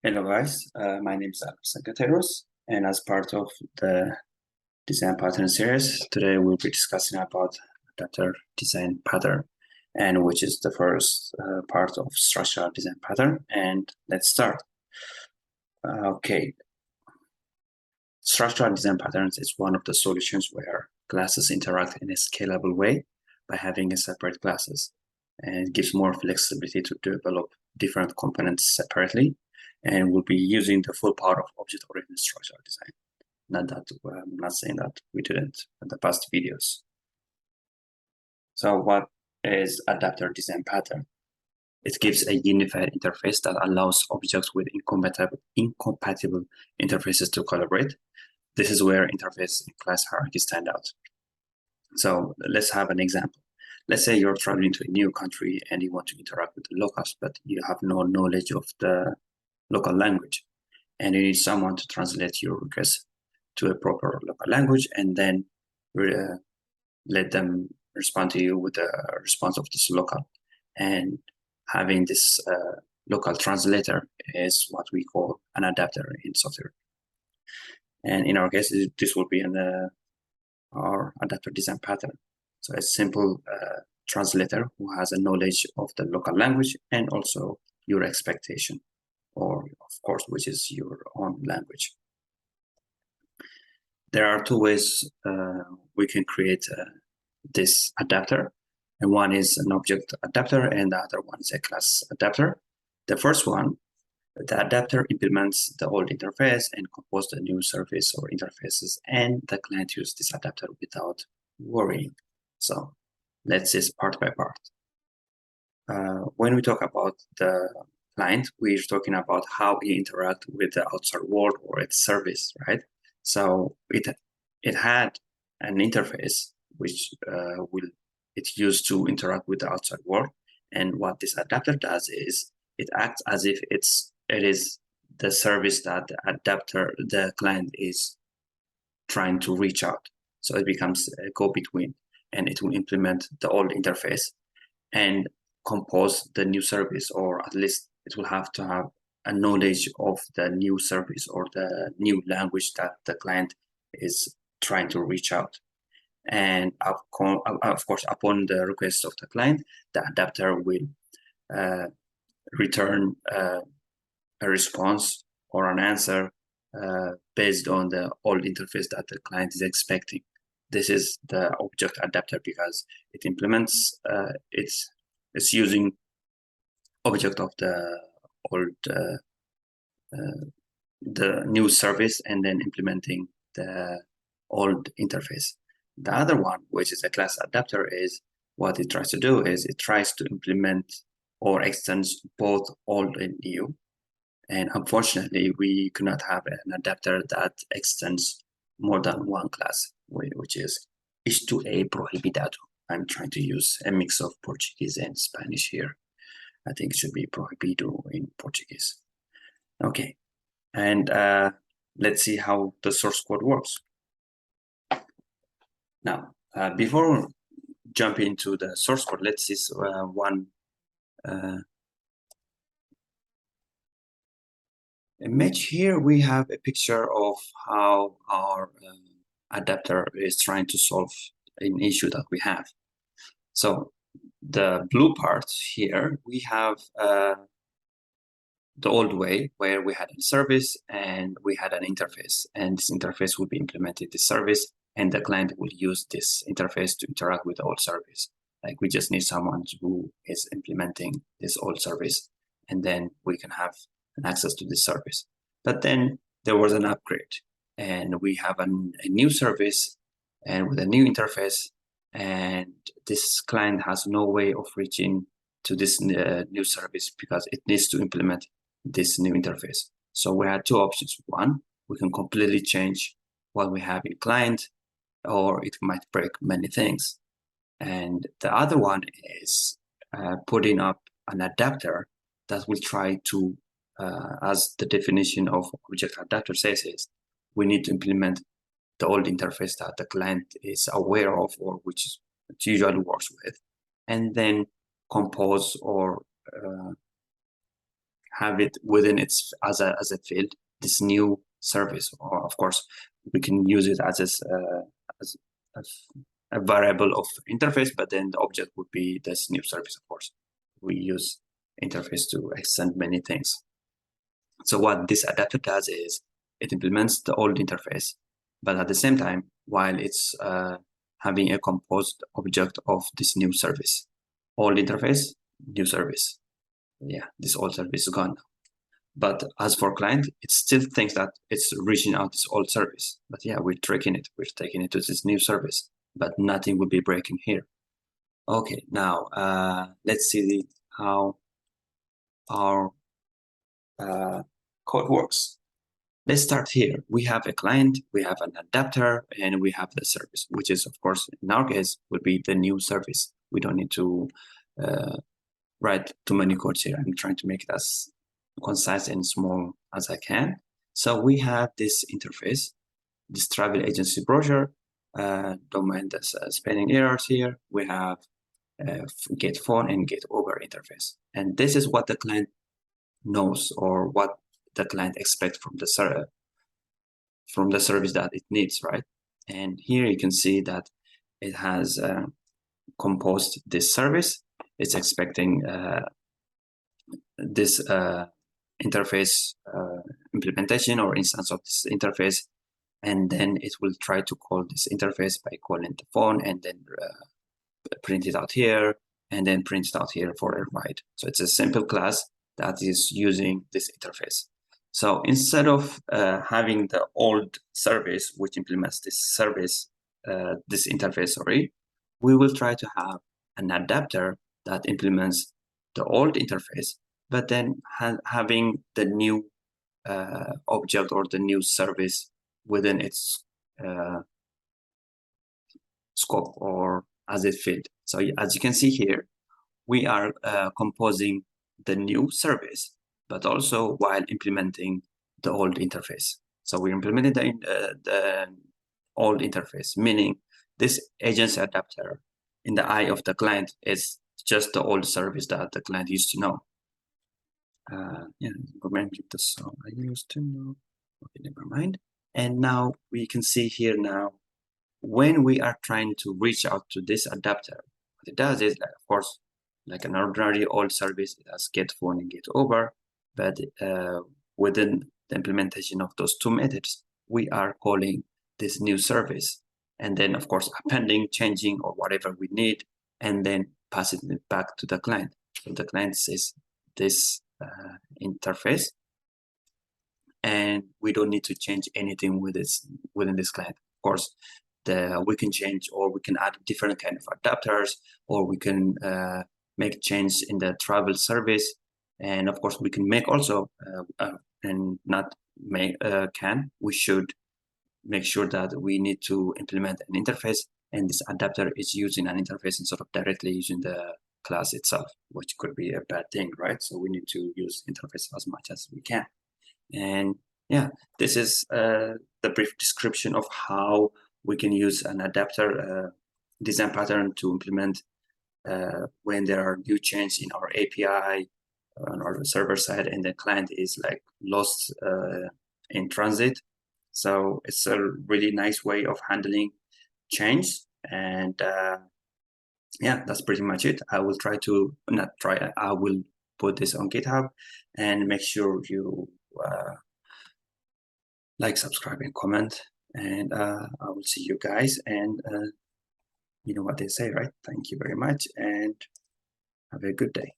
Hello guys, my name is Alexander, and as part of the design pattern series, today we'll be discussing about adapter design pattern, and which is the first part of structural design pattern. And let's start. Okay, structural design patterns is one of the solutions where classes interact in a scalable way by having a separate classes, and it gives more flexibility to develop different components separately. And we'll be using the full power of object-oriented structural design. Not that I'm not saying that we didn't in the past videos. So what is adapter design pattern? It gives a unified interface that allows objects with incompatible interfaces to collaborate. This is where interface and class hierarchy stand out. So let's have an example. Let's say you're traveling to a new country and you want to interact with the locals, but you have no knowledge of the local language, and you need someone to translate your request to a proper local language, and then let them respond to you with a response of this local. And having this local translator is what we call an adapter in software. And in our case, this will be our adapter design pattern. So a simple translator who has a knowledge of the local language and also your expectation, or of course, which is your own language. There are two ways we can create this adapter, and one is an object adapter and the other one is a class adapter. The first one, the adapter implements the old interface and composes the new service or interfaces, and the client uses this adapter without worrying. So let's see part by part. When we talk about the client, we're talking about how he interacts with the outside world or its service, right? So it had an interface which it's used to interact with the outside world, and what this adapter does is it acts as if it is the service that the client is trying to reach out. So it becomes a go-between, and it will implement the old interface and compose the new service, or at least it will have to have a knowledge of the new service or the new language that the client is trying to reach out. And of course, upon the request of the client, the adapter will return a response or an answer based on the old interface that the client is expecting. This is the object adapter because it implements it's using object of the old the new service and then implementing the old interface. The other one, which is a class adapter, is what it tries to do is it tries to implement or extends both old and new. And unfortunately, we cannot have an adapter that extends more than one class, which is isto é prohibitado. I'm trying to use a mix of Portuguese and Spanish here. I think it should be prohibido in Portuguese. Okay, and let's see how the source code works. Now, before jumping into the source code, let's see one image. Here we have a picture of how our adapter is trying to solve an issue that we have. So the blue part here, we have the old way where we had a service and we had an interface, and this interface will be implemented this service, and the client will use this interface to interact with the old service. Like we just need someone who is implementing this old service, and then we can have access to this service. But then there was an upgrade, and we have a new service and with a new interface, and this client has no way of reaching to this new service because it needs to implement this new interface. So we had two options. One, we can completely change what we have in client, or it might break many things. And the other one is putting up an adapter that will try to, as the definition of object adapter says, is we need to implement the old interface that the client is aware of, or which it usually works with, and then compose or have it within its as a field, this new service. Or of course, we can use it as a variable of interface, but then the object would be this new service. Of course, we use interface to extend many things. So what this adapter does is it implements the old interface, but at the same time, while it's having a composed object of this new service. Old interface, new service. Yeah, this old service is gone now. But as for client, it still thinks that it's reaching out this old service. But yeah, we're tricking it. We're taking it to this new service, but nothing will be breaking here. Okay, now let's see how our code works. Let's start here. We have a client, we have an adapter, and we have the service, which is, of course, in our case, would be the new service. We don't need to write too many codes here. I'm trying to make it as concise and small as I can. So we have this interface, this travel agency brochure. Don't mind the spelling errors here. We have get phone and get over interface. And this is what the client knows, or what the client expects from the service that it needs, right? And here you can see that it has composed this service. It's expecting this interface implementation or instance of this interface, and then it will try to call this interface by calling the phone, and then print it out here, and then print it out here for a ride. So it's a simple class that is using this interface. So instead of having the old service which implements this service, this interface, sorry, we will try to have an adapter that implements the old interface, but then having the new object or the new service within its scope or as a field. So as you can see here, we are composing the new service, but also while implementing the old interface. So we implemented the old interface, meaning this agency adapter in the eye of the client is just the old service that the client used to know. Yeah, go back to this. So I used to know. Okay, never mind. And now we can see here now, when we are trying to reach out to this adapter, what it does is, of course, like an ordinary old service, it has get phone and get over, but within the implementation of those two methods, we are calling this new service, and then of course appending, changing, or whatever we need, and then passing it back to the client. So the client sees this interface, and we don't need to change anything within this client. Of course, we can change, or we can add different kind of adapters, or we can make change in the travel service, and of course we can make also and not make we should make sure that we need to implement an interface, and this adapter is using an interface instead of directly using the class itself, which could be a bad thing, right? So we need to use interface as much as we can. And yeah, this is the brief description of how we can use an adapter design pattern to implement when there are new changes in our API on our server side, and the client is like lost in transit. So it's a really nice way of handling change. And yeah, that's pretty much it. I will try to I will put this on GitHub, and make sure you like, subscribe, and comment. And I will see you guys. And you know what they say, right? Thank you very much, and have a good day.